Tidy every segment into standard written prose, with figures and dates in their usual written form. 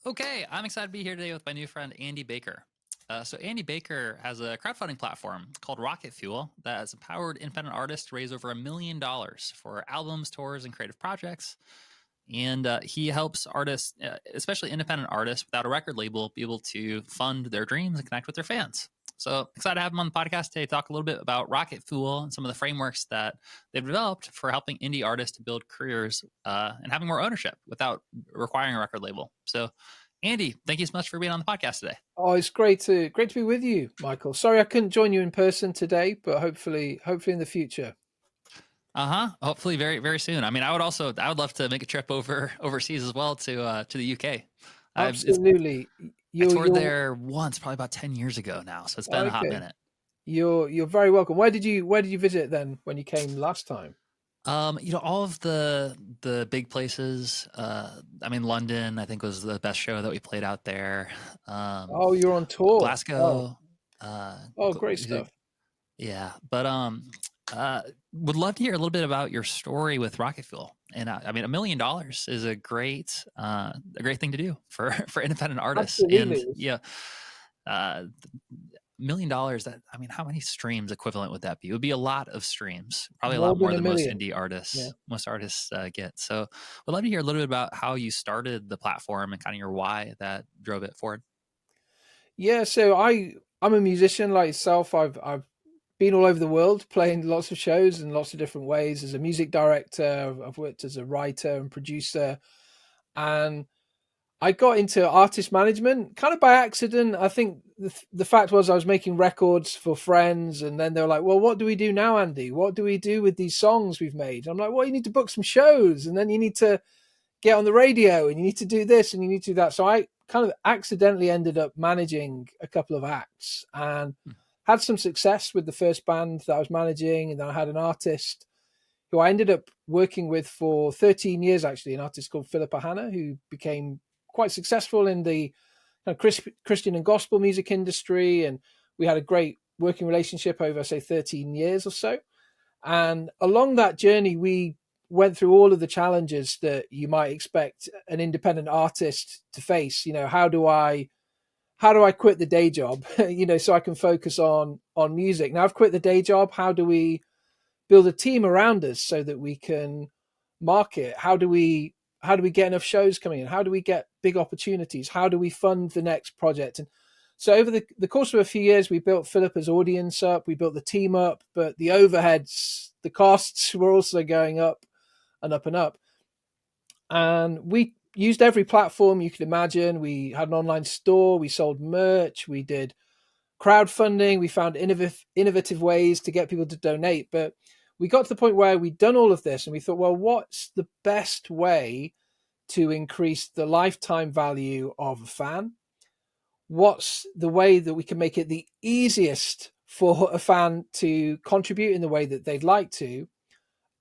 Okay, I'm excited to be here today with my new friend Andy Baker. So Andy Baker has a crowdfunding platform called Rocket Fuel that has empowered independent artists to raise over $1 million for albums, tours, and creative projects. And he helps artists, especially independent artists without a record label, be able to fund their dreams and connect with their fans. So excited to have him on the podcast today to talk a little bit about Rocket Fuel and some of the frameworks that they've developed for helping indie artists to build careers and having more ownership without requiring a record label. So Andy, thank you so much for being on the podcast today. Oh, it's great to be with you, Michael. Sorry I couldn't join you in person today, but hopefully in the future. Hopefully, very very soon. I mean, I would love to make a trip overseas as well to the UK. Absolutely. I You're toured you're there once, probably about 10 years ago now, so it's been a hot okay. minute. You're very welcome. Where did you visit then when you came last time? All of the big places. I mean, London, I think was the best show that we played out there. Oh, you're on tour. Oh, Glasgow. Uh, oh, great stuff. yeah, but would love to hear a little bit about your story with Rocket Fuel. And I mean, $1 million is a great thing to do for for independent artists. And Absolutely. yeah, uh, $1 million. That I mean, how many streams equivalent would that be? It would be a lot of streams, probably a More lot than more a than most million. indie Yeah. artists, get. So, would love to hear a little bit about how you started the platform and kind of your why that drove it forward. Yeah, so I'm a musician like yourself. I've been all over the world playing lots of shows in lots of different ways as a music director. I've worked as a writer and producer, and I got into artist management kind of by accident. I think the fact was I was making records for friends, and then they were like, "Well, what do we do now, Andy? What do we do with these songs we've made?" I'm like, "Well, you need to book some shows, and then you need to get on the radio, and you need to do this, and you need to do that." So I kind of accidentally ended up managing a couple of acts and Hmm. had some success with the first band that I was managing, and then I had an artist who I ended up working with for 13 years, actually, an artist called Philippa Hanna, who became quite successful in the kind of Christian and gospel music industry. And we had a great working relationship over, say, 13 years or so. And along that journey, we went through all of the challenges that you might expect an independent artist to face. How do I quit the day job, so I can focus on music? Now I've quit the day job. How do we build a team around us so that we can market? How do we get enough shows coming in? How do we get big opportunities? How do we fund the next project? And so over the course of a few years, we built Philippa's audience up, we built the team up, but the overheads, the costs were also going up and up and up. And we used every platform you could imagine. We had an online store, we sold merch, we did crowdfunding, we found innovative ways to get people to donate. But we got to the point where we'd done all of this and we thought, well, what's the best way to increase the lifetime value of a fan? What's the way that we can make it the easiest for a fan to contribute in the way that they'd like to?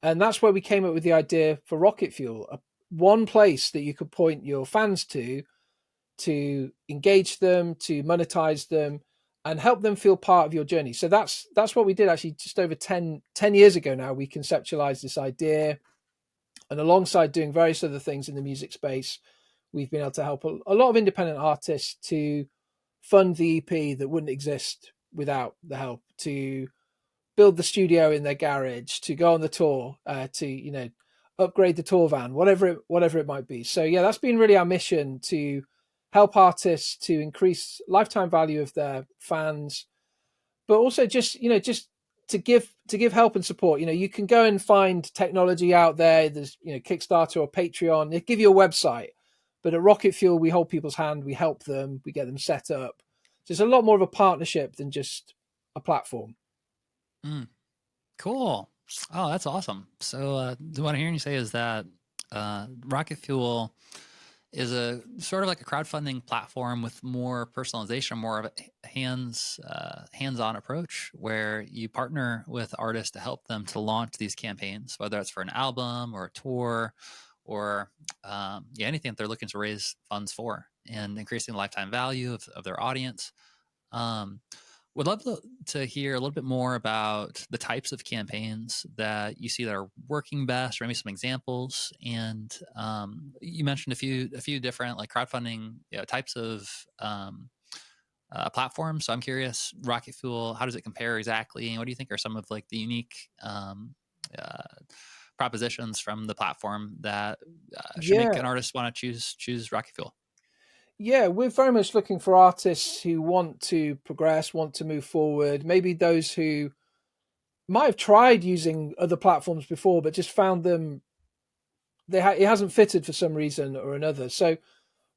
And that's where we came up with the idea for Rocket Fuel, one place that you could point your fans to engage them, to monetize them, and help them feel part of your journey. So that's what we did actually just over 10 years ago now. We conceptualized this idea, and alongside doing various other things in the music space, we've been able to help a lot of independent artists to fund the EP that wouldn't exist without the help, to build the studio in their garage, to go on the tour, to upgrade the tour van, whatever it might be. So yeah, that's been really our mission, to help artists to increase lifetime value of their fans, but also just to give help and support. You can go and find technology out there. There's Kickstarter or Patreon. They give you a website, but at Rocket Fuel we hold people's hand, we help them, we get them set up. So it's a lot more of a partnership than just a platform. Mm, cool. Oh, that's awesome. So, what I'm hearing you say is that Rocket Fuel is a sort of like a crowdfunding platform with more personalization, more of a hands-on approach, where you partner with artists to help them to launch these campaigns, whether it's for an album or a tour or anything that they're looking to raise funds for, and increasing the lifetime value of their audience. Um, Would love to hear a little bit more about the types of campaigns that you see that are working best, or maybe some examples. And you mentioned a few different like crowdfunding, types of platforms. So I'm curious, Rocket Fuel, how does it compare exactly, and what do you think are some of like the unique uh, propositions from the platform that should make Yeah. an artist want to choose Rocket Fuel? Yeah, we're very much looking for artists who want to progress, want to move forward. Maybe those who might have tried using other platforms before, but just found them it hasn't fitted for some reason or another. So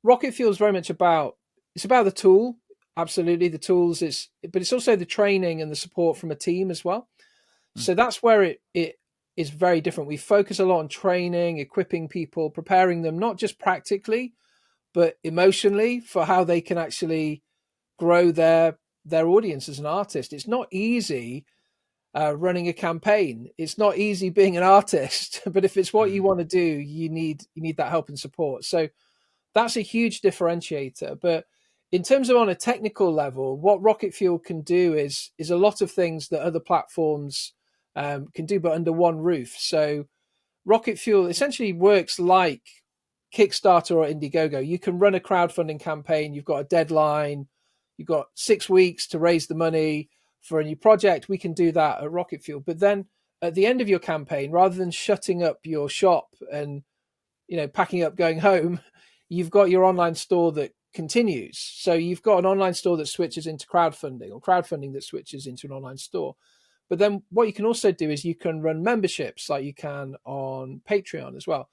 Rocket Fuel is very much about it's about the tool, absolutely the tools. But it's also the training and the support from a team as well. Mm, So that's where it is very different. We focus a lot on training, equipping people, preparing them not just practically but emotionally for how they can actually grow their audience as an artist. It's not easy running a campaign. It's not easy being an artist, but if it's what you mm, want to do, you need that help and support. So that's a huge differentiator. But in terms of on a technical level, what Rocket Fuel can do is a lot of things that other platforms can do, but under one roof. So Rocket Fuel essentially works like Kickstarter or Indiegogo. You can run a crowdfunding campaign. You've got a deadline. You've got 6 weeks to raise the money for a new project. We can do that at Rocket Fuel. But then at the end of your campaign, rather than shutting up your shop and packing up, going home, you've got your online store that continues. So you've got an online store that switches into crowdfunding, or crowdfunding that switches into an online store. But then what you can also do is you can run memberships like you can on Patreon as well.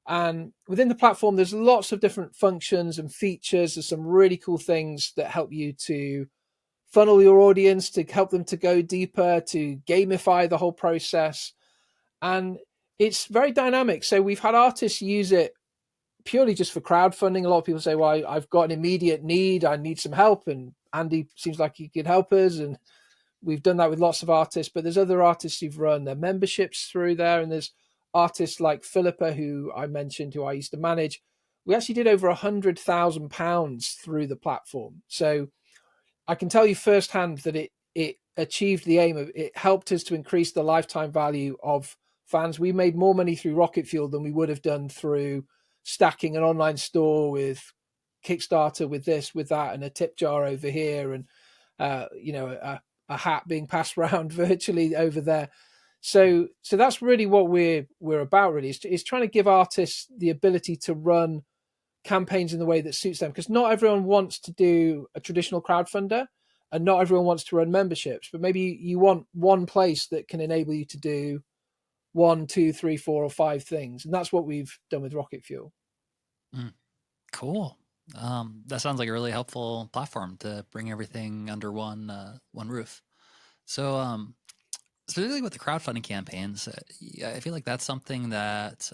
And within the platform, there's lots of different functions and features. There's some really cool things that help you to funnel your audience, to help them to go deeper, to gamify the whole process. And it's very dynamic. So we've had artists use it purely just for crowdfunding. A lot of people say, well, I've got an immediate need. I need some help. And Andy seems like he could help us. And we've done that with lots of artists, but there's other artists who've run their memberships through there. And there's artists like Philippa, who I mentioned, who I used to manage. We actually did over £100,000 through the platform. So I can tell you firsthand that it achieved the aim of it helped us to increase the lifetime value of fans. We made more money through Rocket Fuel than we would have done through stacking an online store with Kickstarter, with this, with that, and a tip jar over here, and a hat being passed around virtually over there. So that's really what we're about. Really, is trying to give artists the ability to run campaigns in the way that suits them, because not everyone wants to do a traditional crowdfunder, and not everyone wants to run memberships. But maybe you want one place that can enable you to do one, two, three, four, or five things, and that's what we've done with Rocket Fuel. mm. Cool. That sounds like a really helpful platform to bring everything under one roof. So, specifically with the crowdfunding campaigns, yeah, I feel like that's something that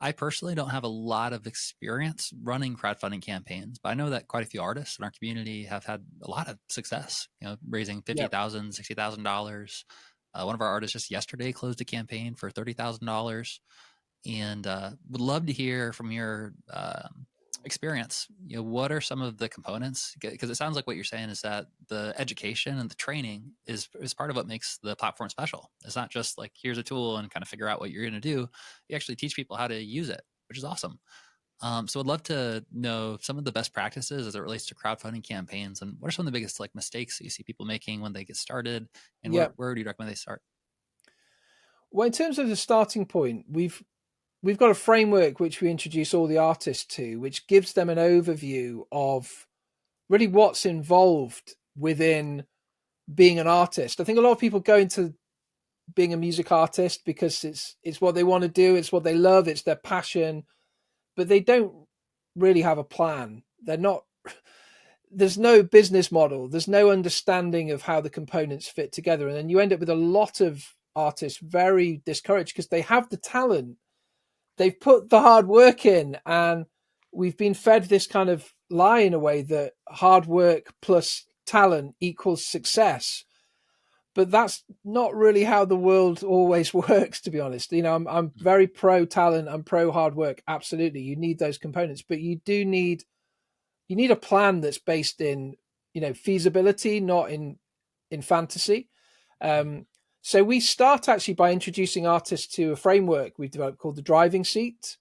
I personally don't have a lot of experience running crowdfunding campaigns, but I know that quite a few artists in our community have had a lot of success. Raising Yep. $50,000, $60,000. One of our artists just yesterday closed a campaign for $30,000, and would love to hear from your experience. What are some of the components? Because it sounds like what you're saying is that the education and the training is part of what makes the platform special. It's not just like here's a tool and kind of figure out what you're going to do. You actually teach people how to use it, which is awesome. So I'd love to know some of the best practices as it relates to crowdfunding campaigns, and what are some of the biggest like mistakes that you see people making when they get started, and where Yep. where do you recommend they start? Well, in terms of the starting point, we've got a framework which we introduce all the artists to, which gives them an overview of really what's involved within being an artist. I think a lot of people go into being a music artist because it's what they want to do, it's what they love, it's their passion, but they don't really have a plan. They're not There's no business model, there's no understanding of how the components fit together, and then you end up with a lot of artists very discouraged because they have the talent, they've put the hard work in, and we've been fed this kind of lie in a way that hard work plus talent equals success. But that's not really how the world always works, to be honest. I'm very pro talent, I'm pro hard work. Absolutely, you need those components, but you need a plan that's based in feasibility, not in in fantasy. So we start actually by introducing artists to a framework we've developed called the driving seat.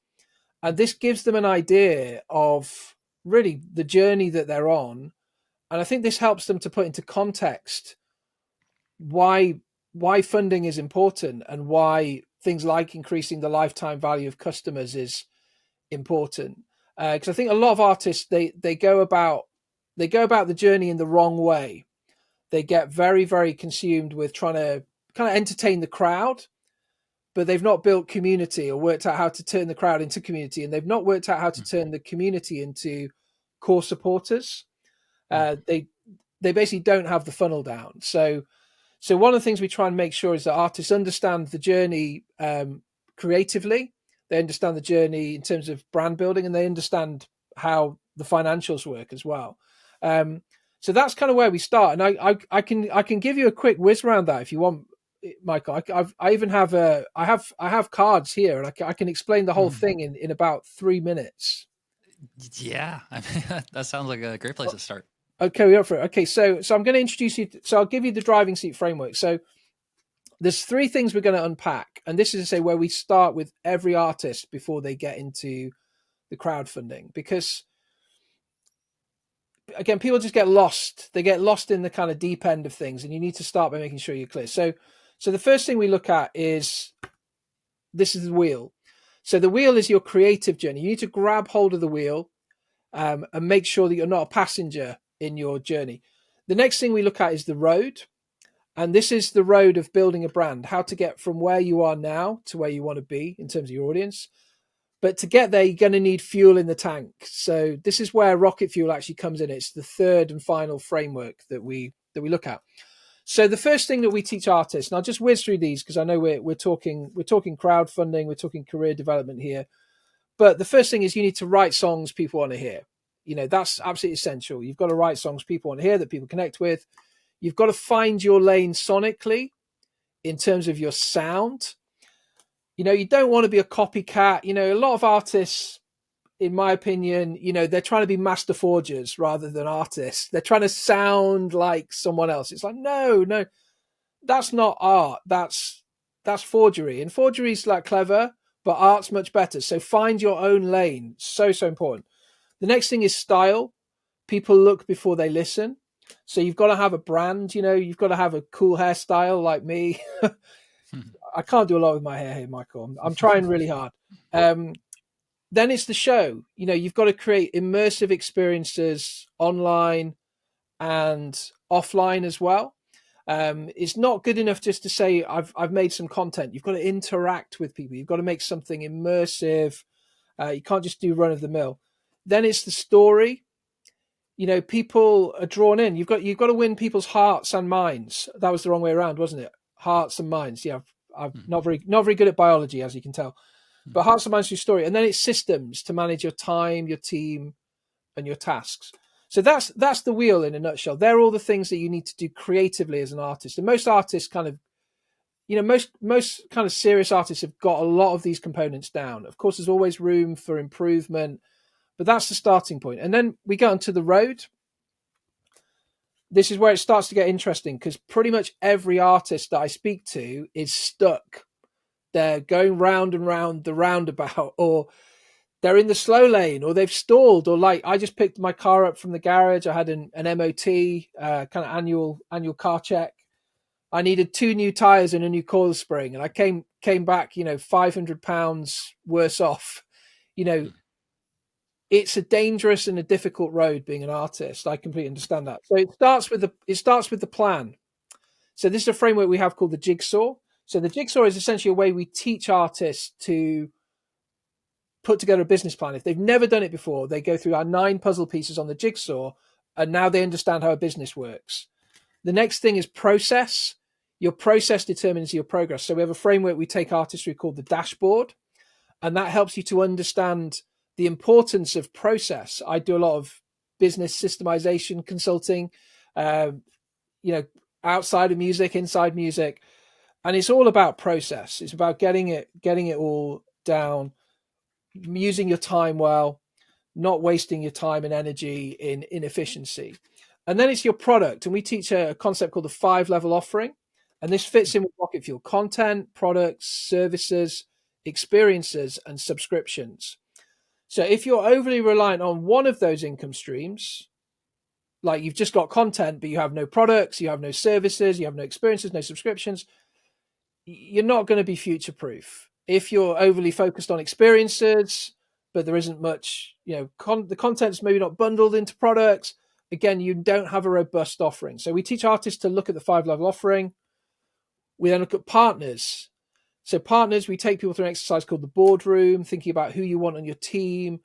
And this gives them an idea of really the journey that they're on. And I think this helps them to put into context why funding is important and why things like increasing the lifetime value of customers is important. Because I think a lot of artists they go about the journey in the wrong way. They get very, very consumed with trying to kind of entertain the crowd, but they've not built community or worked out how to turn the crowd into community, and they've not worked out how to turn the community into core supporters. They basically don't have the funnel down. So one of the things we try and make sure is that artists understand the journey creatively. They understand the journey in terms of brand building, and they understand how the financials work as well. So that's kind of where we start. And I can give you a quick whiz around that if you want, Michael. I even have I have cards here, and I can explain the whole thing in about 3 minutes. Yeah, I mean, that sounds like a great place to start. Okay, we're up for it. Okay, so I'm going to introduce you. So I'll give you the driving seat framework. So there's 3 things we're going to unpack, and this is to say where we start with every artist before they get into the crowdfunding, because again, people just get lost. They get lost in the kind of deep end of things, and you need to start by making sure you're clear. So the first thing we look at is this is the wheel. So the wheel is your creative journey. You need to grab hold of the wheel and make sure that you're not a passenger in your journey. The next thing we look at is the road. And this is the road of building a brand, how to get from where you are now to where you want to be in terms of your audience. But to get there, you're going to need fuel in the tank. So this is where rocket fuel actually comes in. It's the third and final framework that we look at. So the first thing that we teach artists, and I'll just whiz through these because I know we're talking crowdfunding, we're talking career development here. But the first thing is you need to write songs people want to hear. You know, that's absolutely essential. You've got to write songs people want to hear, that people connect with. You've got to find your lane sonically in terms of your sound. You know, you don't want to be a copycat. You know, a lot of artists, in my opinion, you know, they're trying to be master forgers rather than artists. They're trying to sound like someone else. It's like, no, that's not art. That's forgery. And forgery's like clever, but art's much better. So find your own lane. So important. The next thing is style. People look before they listen. So you've got to have a brand, you know, you've got to have a cool hairstyle like me. I can't do a lot with my hair here, Michael. I'm trying really hard. Then it's the show. You know, you've got to create immersive experiences online and offline as well. It's not good enough just to say I've made some content. You've got to interact with people. You've got to make something immersive. You can't just do run of the mill. Then it's the story. You know, people are drawn in. You've got to win people's hearts and minds. That was the wrong way around, wasn't it? Hearts and minds. Yeah, I'm not very good at biology, as you can tell. But hearts and minds through story. And then it's systems to manage your time, your team, and your tasks. So that's the wheel in a nutshell. They're all the things that you need to do creatively as an artist. And most artists kind of, you know, most kind of serious artists have got a lot of these components down. Of course, there's always room for improvement, but that's the starting point. And then we go onto the road. This is where it starts to get interesting because pretty much every artist that I speak to is stuck. They're going round and round the roundabout, or they're in the slow lane, or they've stalled, or like I just picked my car up from the garage. I had an MOT, kind of annual car check. I needed 2 new tires and a new coil spring, and I came back, you know, £500 worse off. You know, it's a dangerous and a difficult road being an artist. I completely understand that. So it starts with the plan. So this is a framework we have called the jigsaw. So the jigsaw is essentially a way we teach artists to put together a business plan. If they've never done it before, they go through our 9 puzzle pieces on the jigsaw, and now they understand how a business works. The next thing is process. Your process determines your progress. So we have a framework we take artists through called the dashboard, and that helps you to understand the importance of process. I do a lot of business systemization consulting, you know, outside of music, inside music. And it's all about process. It's about getting it all down, using your time well, not wasting your time and energy in inefficiency. And then it's your product. And we teach a concept called the 5-level offering. And this fits in with Rocket Fuel: content, products, services, experiences, and subscriptions. So if you're overly reliant on one of those income streams, like you've just got content, but you have no products, you have no services, you have no experiences, no subscriptions, you're not going to be future proof. If you're overly focused on experiences, but there isn't much, the content's maybe not bundled into products, again, you don't have a robust offering. So we teach artists to look at the 5-level offering. We then look at partners. So partners, we take people through an exercise called the boardroom, thinking about who you want on your team,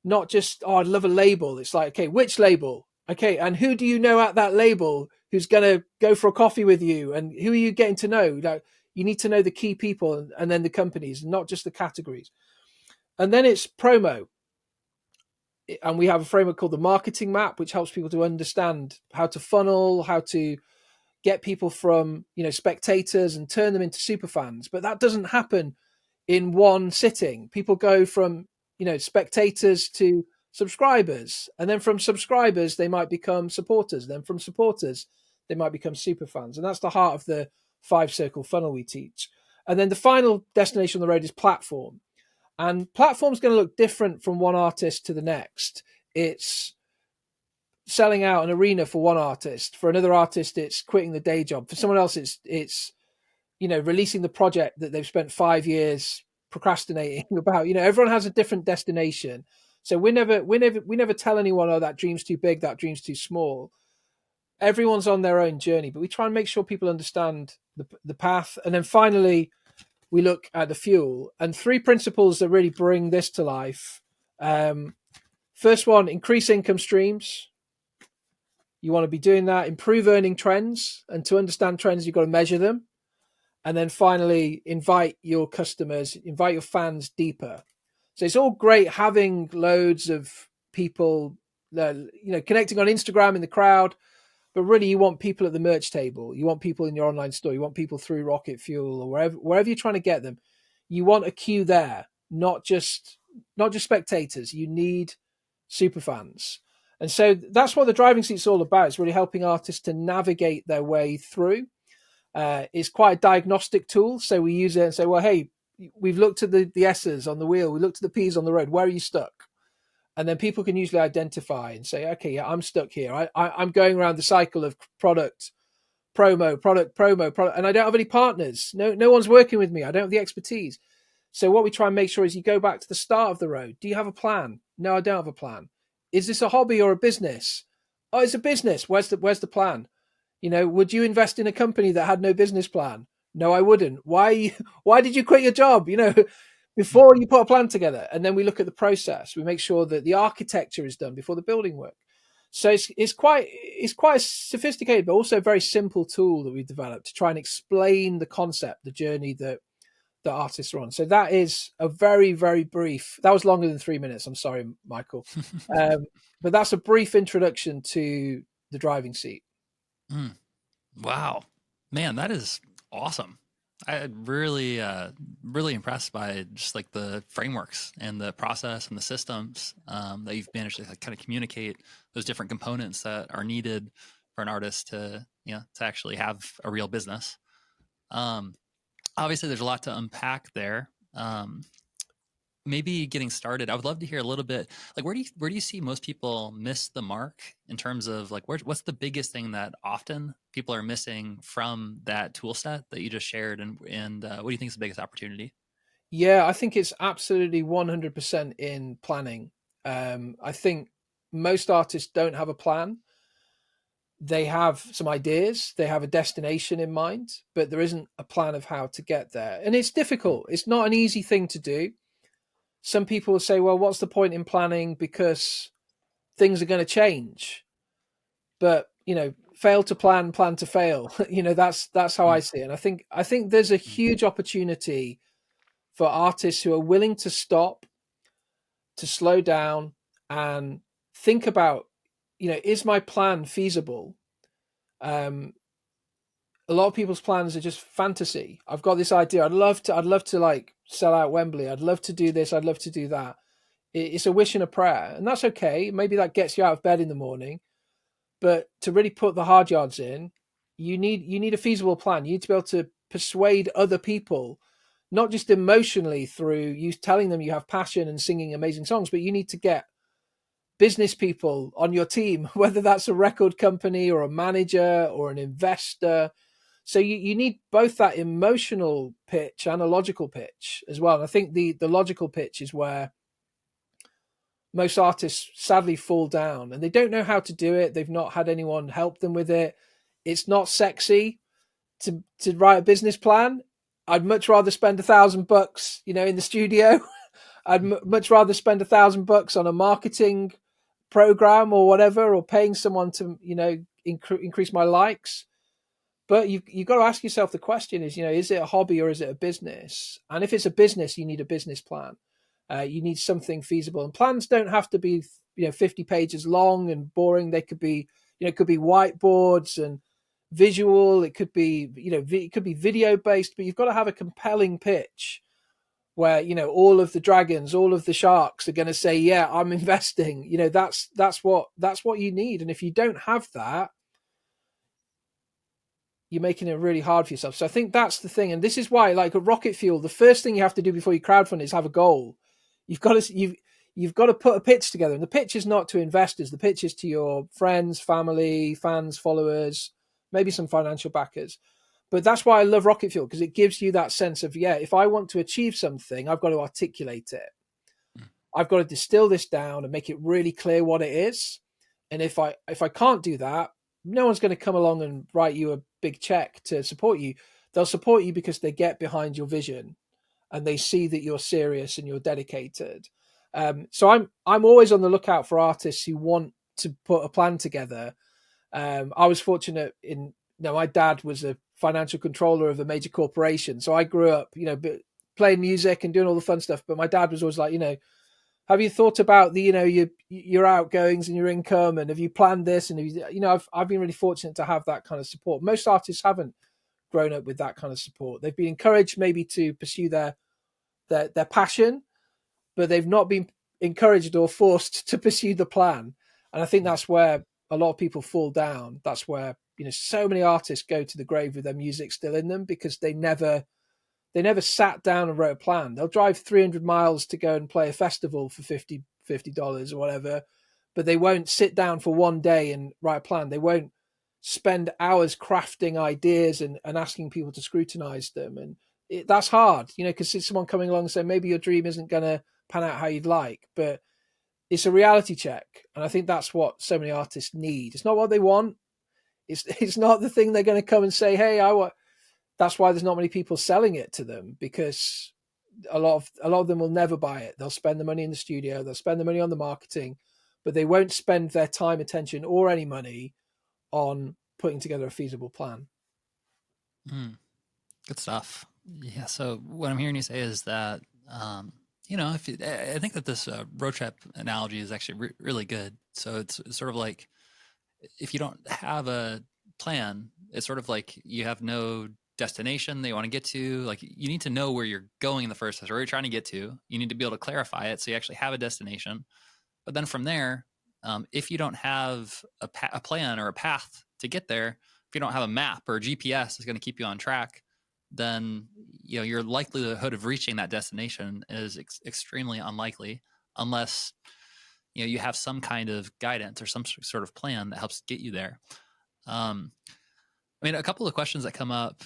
not just, oh, I'd love a label. It's like, okay, which label? Okay, and who do you know at that label who's going to go for a coffee with you? And who are you getting to know? Like, you need to know the key people and then the companies, not just the categories. And then it's promo. And we have a framework called the marketing map, which helps people to understand how to funnel, how to get people from, spectators and turn them into super fans. But that doesn't happen in one sitting. People go from, spectators to subscribers, and then from subscribers they might become supporters, then from supporters they might become super fans. And that's the heart of the 5-circle funnel we teach. And then the final destination on the road is platform. And platform's going to look different from one artist to the next. It's selling out an arena for one artist. For another artist, it's quitting the day job. For someone else, it's releasing the project that they've spent 5 years procrastinating about. Everyone has a different destination. So we never tell anyone, oh, that dream's too big, that dream's too small. Everyone's on their own journey, but we try and make sure people understand the path. And then finally, we look at the fuel, and 3 principles that really bring this to life. First one, increase income streams. You want to be doing that. Improve earning trends, and to understand trends, you've got to measure them. And then finally, invite your customers, invite your fans deeper. So it's all great having loads of people, connecting on Instagram in the crowd, but really you want people at the merch table. You want people in your online store. You want people through Rocket Fuel or wherever you're trying to get them. You want a queue there, not just spectators. You need super fans. And so that's what the driving seat's all about. It's really helping artists to navigate their way through. It's quite a diagnostic tool. So we use it and say, well, hey, we've looked at the S's on the wheel. We looked at the P's on the road. Where are you stuck? And then people can usually identify and say, okay, yeah, I'm stuck here. I'm going around the cycle of product, promo, and I don't have any partners. No one's working with me. I don't have the expertise. So what we try and make sure is you go back to the start of the road. Do you have a plan? No, I don't have a plan. Is this a hobby or a business? Oh, it's a business. Where's the plan? Would you invest in a company that had no business plan? No, I wouldn't. Why did you quit your job? Before you put a plan together. And then we look at the process. We make sure that the architecture is done before the building work. So it's quite a sophisticated, but also a very simple tool that we've developed to try and explain the concept, the journey that artists are on. So that is a very, very brief, that was longer than 3 minutes. I'm sorry, Michael. But that's a brief introduction to the driving seat. Wow, man, that is awesome. I'm really, really impressed by just like the frameworks and the process and the systems that you've managed to kind of communicate those different components that are needed for an artist to actually have a real business. Obviously, there's a lot to unpack there. Maybe getting started, I would love to hear a little bit, like where do you see most people miss the mark in terms of like what's the biggest thing that often people are missing from that tool set that you just shared, and what do you think is the biggest opportunity? Yeah, I think it's absolutely 100% in planning. I think most artists don't have a plan. They have some ideas, they have a destination in mind, but there isn't a plan of how to get there. And it's difficult. It's not an easy thing to do. Some people will say, well, what's the point in planning because things are going to change? But, fail to plan, plan to fail. That's how I see it. And I think there's a huge opportunity for artists who are willing to stop, to slow down and think about, is my plan feasible? A lot of people's plans are just fantasy. I've got this idea. I'd love to like sell out Wembley. I'd love to do this. I'd love to do that. It's a wish and a prayer, and that's okay. Maybe that gets you out of bed in the morning, But to really put the hard yards in, you need a feasible plan. You need to be able to persuade other people, not just emotionally through you telling them you have passion and singing amazing songs, but you need to get business people on your team, whether that's a record company or a manager or an investor. So you need both that emotional pitch and a logical pitch as well. And I think the logical pitch is where most artists sadly fall down, and they don't know how to do it. They've not had anyone help them with it. It's not sexy to write a business plan. I'd much rather spend $1,000, in the studio. I'd much rather spend $1,000 on a marketing program or whatever, or paying someone to, increase my likes. But you've got to ask yourself the question is it a hobby or is it a business? And if it's a business, you need a business plan. You need something feasible, and plans don't have to be 50 pages long and boring. They could be it could be whiteboards and visual. It could be it could be video based, but you've got to have a compelling pitch where all of the dragons, all of the sharks are going to say, yeah, I'm investing. That's what you need. And if you don't have that, you're making it really hard for yourself. So I think that's the thing. And this is why, like a rocket fuel, the first thing you have to do before you crowdfund is have a goal. You've got to put a pitch together. And the pitch is not to investors. The pitch is to your friends, family, fans, followers, maybe some financial backers. But that's why I love rocket fuel, because it gives you that sense of, if I want to achieve something, I've got to articulate it. I've got to distill this down and make it really clear what it is. And if I can't do that, no one's going to come along and write you a big check to support you. They'll support you because they get behind your vision and they see that you're serious and you're dedicated. So I'm always on the lookout for artists who want to put a plan together. I was fortunate my dad was a financial controller of a major corporation. So I grew up, playing music and doing all the fun stuff. But my dad was always like, have you thought about your outgoings and your income, and have you planned this? And I've been really fortunate to have that kind of support. Most artists haven't grown up with that kind of support. They've been encouraged maybe to pursue their passion, but they've not been encouraged or forced to pursue the plan. And I think that's where a lot of people fall down. That's where so many artists go to the grave with their music still in them, because they never sat down and wrote a plan. They'll drive 300 miles to go and play a festival for $50 or whatever, but they won't sit down for one day and write a plan. They won't spend hours crafting ideas and asking people to scrutinize them. And that's hard, because it's someone coming along and saying, maybe your dream isn't going to pan out how you'd like, but it's a reality check. And I think that's what so many artists need. It's not what they want. It's not the thing they're going to come and say, hey, I want. That's why there's not many people selling it to them, because a lot of them will never buy it. They'll spend the money in the studio, they'll spend the money on the marketing, but they won't spend their time, attention, or any money on putting together a feasible plan. Good stuff. Yeah. So what I'm hearing you say is that, I think that this road trip analogy is actually really good. So it's sort of like, if you don't have a plan, it's sort of like you have no destination that you want to get to. Like, you need to know where you're going in the first place, or where you're trying to get to. You need to be able to clarify it so you actually have a destination. But then from there, if you don't have a plan or a path to get there, if you don't have a map or a GPS that's going to keep you on track, then your likelihood of reaching that destination is extremely unlikely, unless you have some kind of guidance or some sort of plan that helps get you there. A couple of questions that come up.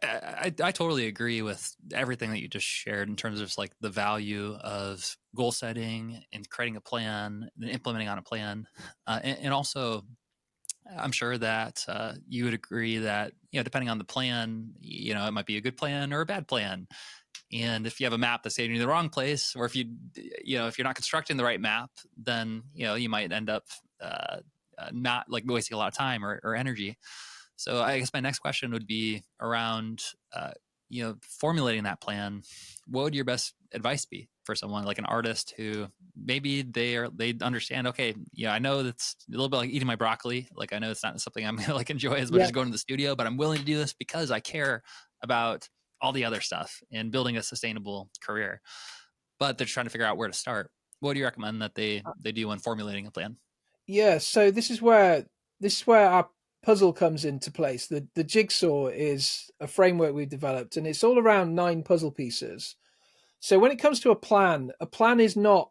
I totally agree with everything that you just shared in terms of like the value of goal setting and creating a plan and implementing on a plan. And also, I'm sure that you would agree that, depending on the plan, it might be a good plan or a bad plan. And if you have a map that's taking you to the wrong place, or if if you're not constructing the right map, then, you might end up not like wasting a lot of time or energy. So I guess my next question would be around, formulating that plan. What would your best advice be for someone like an artist who maybe they understand, okay, I know that's a little bit like eating my broccoli. Like, I know it's not something I'm gonna like enjoy as much as going to the studio, but I'm willing to do this because I care about all the other stuff and building a sustainable career. But they're trying to figure out where to start. What do you recommend that they do when formulating a plan? Yeah, so this is where our puzzle comes into place. The jigsaw is a framework we've developed, and it's all around 9 puzzle pieces. So when it comes to a plan is not,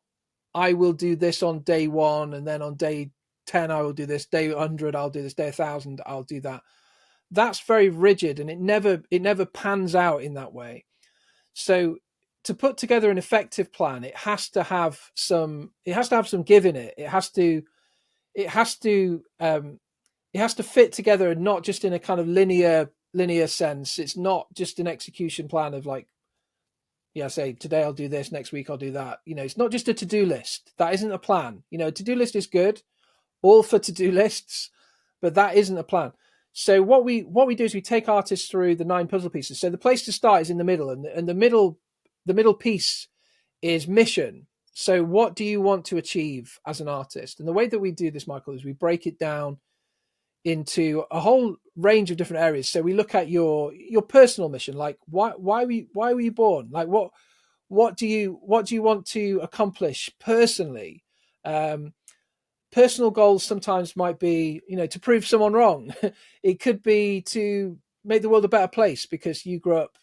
I will do this on day 1, and then on day 10 I will do this, day 100 I'll do this, day 1,000 I'll do that. That's very rigid, and it never pans out in that way. So to put together an effective plan, it has to have some give in it. It has to fit together, and not just in a kind of linear sense. It's not just an execution plan of like, yeah, say today I'll do this, next week I'll do that. It's not just a to-do list. That isn't a plan. A to-do list is good, all for to-do lists, but that isn't a plan. So what we do is we take artists through the 9 puzzle pieces. So the place to start is in the middle, and the middle piece is mission. So what do you want to achieve as an artist? And the way that we do this, Michael, is we break it down into a whole range of different areas. So we look at your personal mission, like why were you born? Like what do you want to accomplish personally? Personal goals sometimes might be, to prove someone wrong. It could be to make the world a better place because you grew up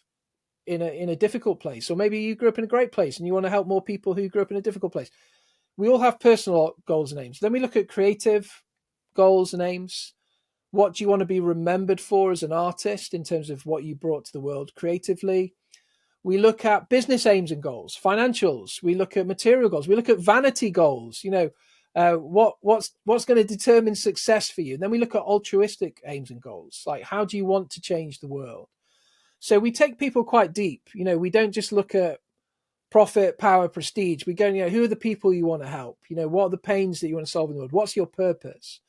in a difficult place, or maybe you grew up in a great place and you want to help more people who grew up in a difficult place. We all have personal goals and aims. Then we look at creative goals and aims. What do you want to be remembered for as an artist in terms of what you brought to the world creatively? We look at business aims and goals, financials. We look at material goals. We look at vanity goals. What's going to determine success for you? And then we look at altruistic aims and goals, like how do you want to change the world? So we take people quite deep. We don't just look at profit, power, prestige. We go, who are the people you want to help? What are the pains that you want to solve in the world? What's your purpose?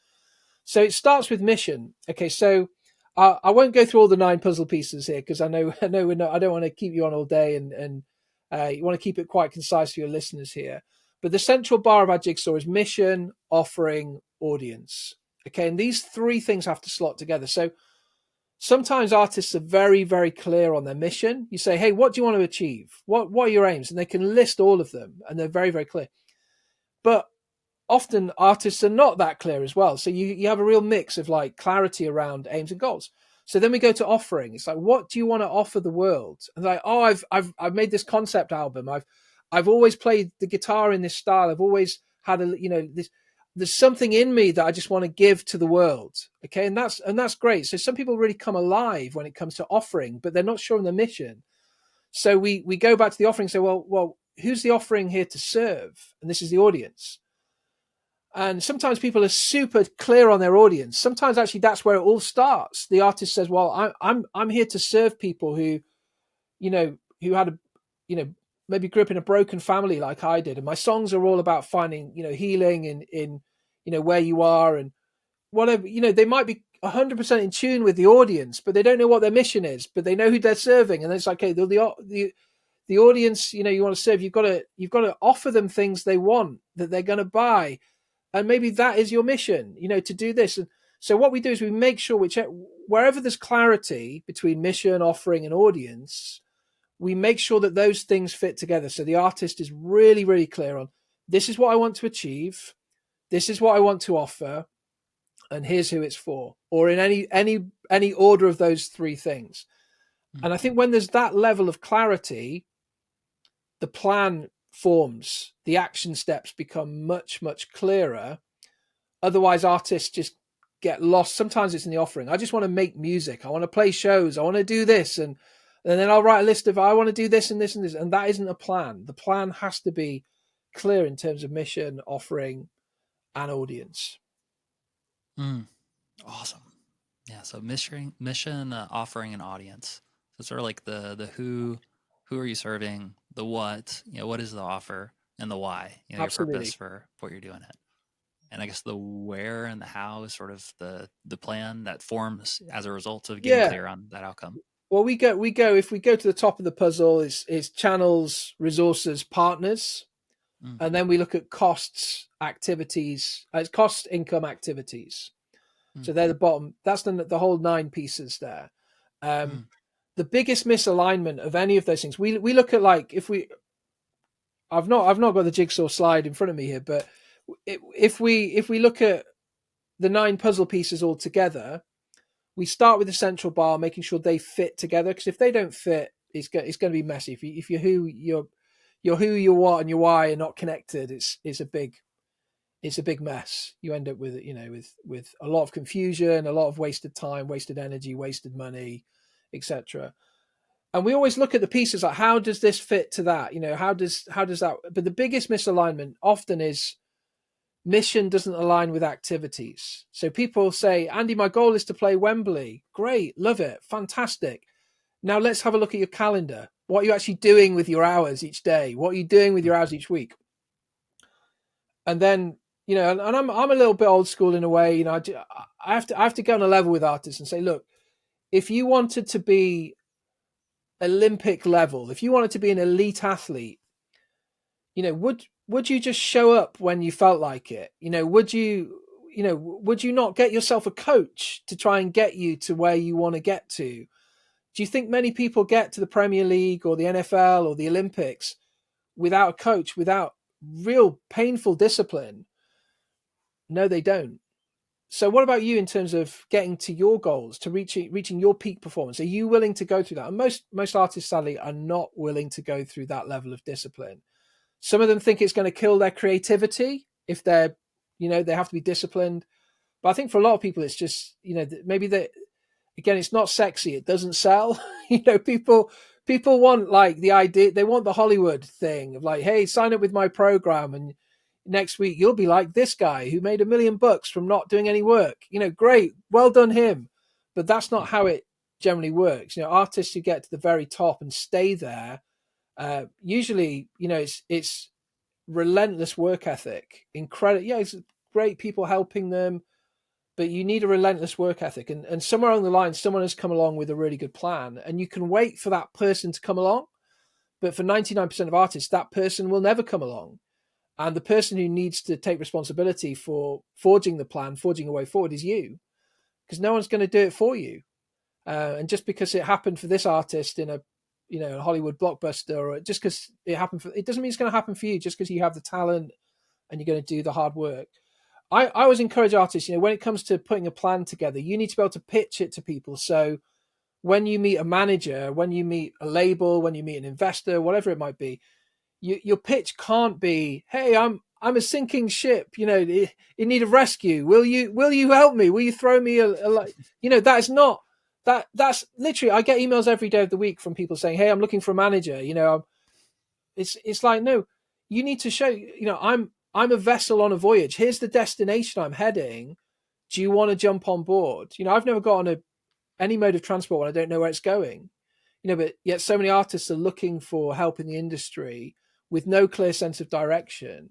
So it starts with mission. Okay, so I won't go through all the 9 puzzle pieces here because I know I don't want to keep you on all day, and you want to keep it quite concise for your listeners here. But the central bar of our jigsaw is mission, offering, audience. Okay, and these 3 things have to slot together. So sometimes artists are very, very clear on their mission. You say, hey, what do you want to achieve? What are your aims? And they can list all of them, and they're very, very clear. But often artists are not that clear as well. So you have a real mix of like clarity around aims and goals. So then we go to offering. It's like, what do you want to offer the world? And like, oh, I've made this concept album. I've always played the guitar in this style. I've always had there's something in me that I just want to give to the world. Okay. And that's great. So some people really come alive when it comes to offering, but they're not sure on the mission. So we go back to the offering and say, well, who's the offering here to serve? And this is the audience. And sometimes people are super clear on their audience. Sometimes actually that's where it all starts. The artist says, well, I'm here to serve people who had maybe grew up in a broken family like I did. And my songs are all about finding, healing in where you are and whatever. They might be 100% in tune with the audience, but they don't know what their mission is, but they know who they're serving. And it's like, okay, the audience, you want to serve, you've got to offer them things they want that they're going to buy. And maybe that is your mission, to do this. And so what we do is we make sure wherever there's clarity between mission, offering, and audience, we make sure that those things fit together. So the artist is really, really clear on, this is what I want to achieve. This is what I want to offer. And here's who it's for, or in any order of those 3 things. Mm-hmm. And I think when there's that level of clarity, the plan forms, the action steps become much, much clearer. Otherwise, artists just get lost. Sometimes it's in the offering. I just want to make music. I want to play shows. I want to do this. And then I'll write a list of, I want to do this and this and this. And that isn't a plan. The plan has to be clear in terms of mission, offering, and audience. Awesome. Yeah. So mission, offering, and audience. So sort of like the who are you serving, the what, what is the offer, and the why, your purpose for what you're doing it. And I guess the where and the how is sort of the plan that forms as a result of getting clear on that outcome. Well, if we go to the top of the puzzle is channels, resources, partners. Mm-hmm. And then we look at costs, activities, cost, income, activities. Mm-hmm. So they're the bottom. That's the whole 9 pieces there. The biggest misalignment of any of those things, we look at, like, I've not got the jigsaw slide in front of me here, but if we look at the 9 puzzle pieces all together, we start with the central bar, making sure they fit together. Because if they don't fit, it's going to be messy. If you're who your what and your why are not connected, it's a big mess. You end up with with a lot of confusion, a lot of wasted time, wasted energy, wasted money, etc. And we always look at the pieces like, how does this fit to that? How does that? But the biggest misalignment often is mission doesn't align with activities. So people say, Andy, my goal is to play Wembley. Great, love it, fantastic. Now let's have a look at your calendar. What are you actually doing with your hours each day? What are you doing with your hours each week? And then, and I'm a little bit old school in a way. I have to go on a level with artists and say, look, if you wanted to be Olympic level, if you wanted to be an elite athlete, would you just show up when you felt like it? Would you not get yourself a coach to try and get you to where you want to get to? Do you think many people get to the Premier League or the NFL or the Olympics without a coach, without real painful discipline? No, they don't. So what about you in terms of getting to your goals, to reaching your peak performance? Are you willing to go through that? And most artists, sadly, are not willing to go through that level of discipline. Some of them think it's going to kill their creativity if they have to be disciplined. But I think for a lot of people, it's just, maybe again, it's not sexy. It doesn't sell. People want like the idea. They want the Hollywood thing of like, hey, sign up with my program, and next week you'll be like this guy who made $1 million from not doing any work. Great, well done him. But that's not how it generally works. Artists who get to the very top and stay there, usually, it's relentless work ethic. Incredible. Yeah, it's great people helping them, but you need a relentless work ethic. And somewhere along the line, someone has come along with a really good plan, and you can wait for that person to come along. But for 99% of artists, that person will never come along. And the person who needs to take responsibility for forging the plan, forging a way forward, is you, because no one's going to do it for you. And just because it happened for this artist in a Hollywood blockbuster, or just because it happened it doesn't mean it's going to happen for you just because you have the talent and you're going to do the hard work. I always encourage artists, when it comes to putting a plan together, you need to be able to pitch it to people. So when you meet a manager, when you meet a label, when you meet an investor, whatever it might be, your pitch can't be, hey, I'm a sinking ship, in need of rescue. Will you help me? Will you throw me that is not, that's literally, I get emails every day of the week from people saying, hey, I'm looking for a manager. It's like, no, you need to show, I'm a vessel on a voyage. Here's the destination I'm heading. Do you want to jump on board? I've never got on any mode of transport when I don't know where it's going, but yet so many artists are looking for help in the industry with no clear sense of direction.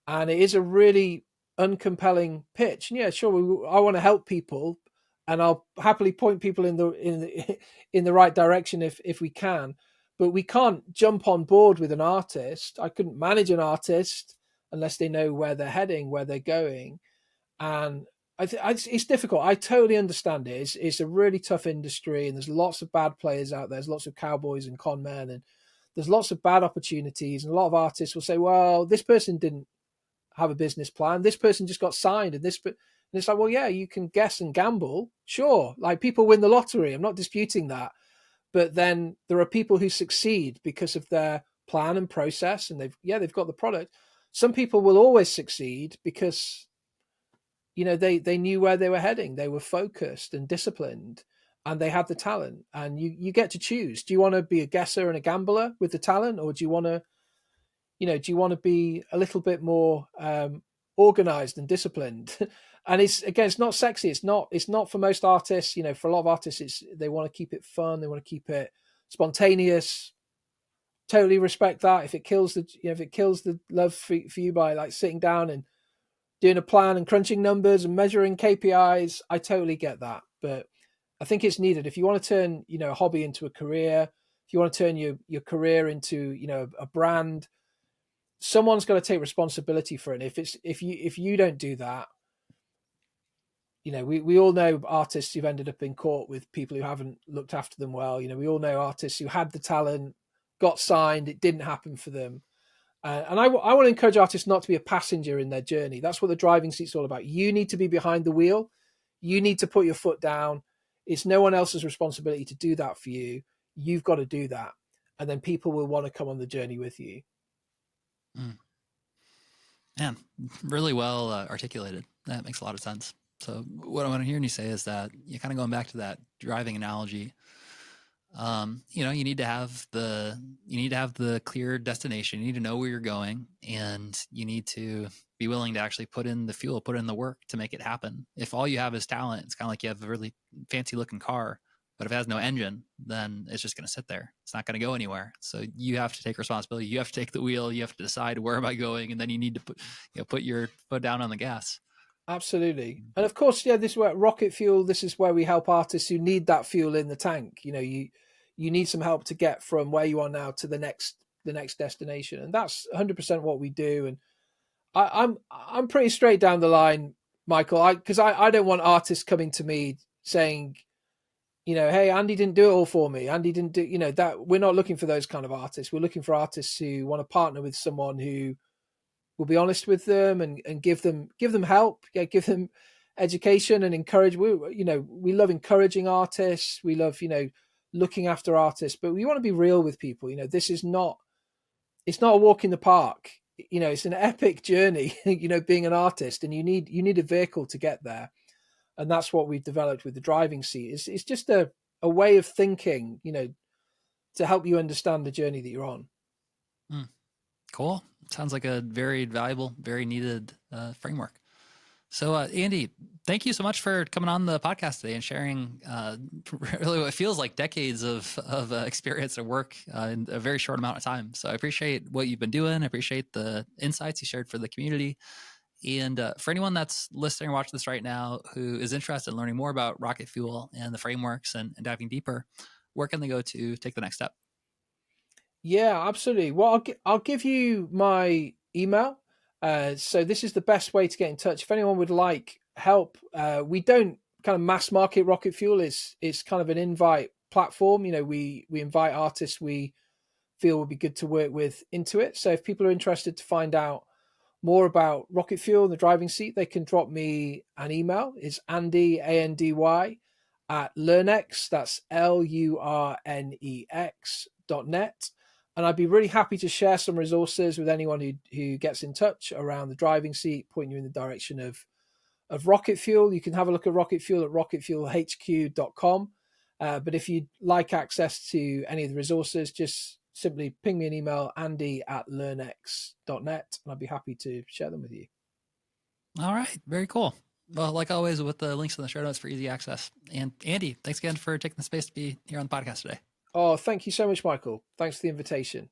And it is a really uncompelling pitch. And yeah, sure, I want to help people, and I'll happily point people in the right direction if we can. But we can't jump on board with an artist. I couldn't manage an artist unless they know where they're heading, where they're going. And it's difficult. I totally understand it. It's a really tough industry, and there's lots of bad players out there. There's lots of cowboys and con men, and there's lots of bad opportunities. And a lot of artists will say, well, this person didn't have a business plan. This person just got signed, and it's like, well, yeah, you can guess and gamble. Sure. Like, people win the lottery. I'm not disputing that. But then there are people who succeed because of their plan and process, and they've got the product. Some people will always succeed because, they knew where they were heading. They were focused and disciplined, and they had the talent. And you get to choose. Do you want to be a guesser and a gambler with the talent, or do you want to be a little bit more organized and disciplined? And it's not sexy. It's not for most artists. For a lot of artists, they want to keep it fun. They want to keep it spontaneous. Totally respect that. If it kills the love for you by like sitting down and doing a plan and crunching numbers and measuring KPIs, I totally get that. But I think it's needed. If you want to turn, a hobby into a career, if you want to turn your career into, a brand, someone's got to take responsibility for it. If you don't do that, we all know artists who've ended up in court with people who haven't looked after them well. We all know artists who had the talent, got signed, it didn't happen for them. And I want to encourage artists not to be a passenger in their journey. That's what the driving seat's all about. You need to be behind the wheel. You need to put your foot down. It's no one else's responsibility to do that for you. You've got to do that. And then people will want to come on the journey with you. Mm. Man, really well articulated. That makes a lot of sense. So what I'm hearing you say is that you're kind of going back to that driving analogy. You know, you need to have the clear destination. You need to know where you're going, and you need to be willing to actually put in the fuel, put in the work to make it happen. If all you have is talent, it's kind of like you have a really fancy looking car, but if it has no engine, then it's just going to sit there. It's not going to go anywhere. So you have to take responsibility. You have to take the wheel. You have to decide, where am I going? And then you need to put your foot down on the gas. Absolutely. And of course, yeah, this is where Rocket Fuel, this is where we help artists who need that fuel in the tank. You know, you need some help to get from where you are now to the next destination. And that's 100% what we do. And I'm pretty straight down the line, Michael, because I don't want artists coming to me saying, you know, hey, Andy didn't do it all for me. Andy didn't do, you know, that. We're not looking for those kind of artists. We're looking for artists who want to partner with someone who will be honest with them and give them help, give them education and encourage. We love encouraging artists. We love, looking after artists, but we want to be real with people. You know, this is not, it's not a walk in the park. You know, it's an epic journey, being an artist, and you need a vehicle to get there. And that's what we've developed with the driving seat. It's just a way of thinking, to help you understand the journey that you're on. Cool. Sounds like a very valuable, very needed framework. So, Andy, thank you so much for coming on the podcast today and sharing really what feels like decades of experience and work in a very short amount of time. So I appreciate what you've been doing. I appreciate the insights you shared for the community. And for anyone that's listening or watching this right now who is interested in learning more about Rocket Fuel and the frameworks and diving deeper, where can they go to take the next step? Yeah, absolutely. Well, I'll give you my email. So this is the best way to get in touch. If anyone would like help, we don't kind of mass market Rocket Fuel. It's kind of an invite platform. We invite artists we feel would be good to work with into it. So if people are interested to find out more about Rocket Fuel and the driving seat, they can drop me an email. It's Andy, Andy, at Learnex. That's LURNEX.net. And I'd be really happy to share some resources with anyone who gets in touch around the driving seat, pointing you in the direction of Rocket Fuel. You can have a look at Rocket Fuel at rocketfuelhq.com. But if you'd like access to any of the resources, just simply ping me an email, Andy at learnex.net, and I'd be happy to share them with you. All right. Very cool. Well, like always, with the links in the show notes for easy access. And Andy, thanks again for taking the space to be here on the podcast today. Oh, thank you so much, Michael. Thanks for the invitation.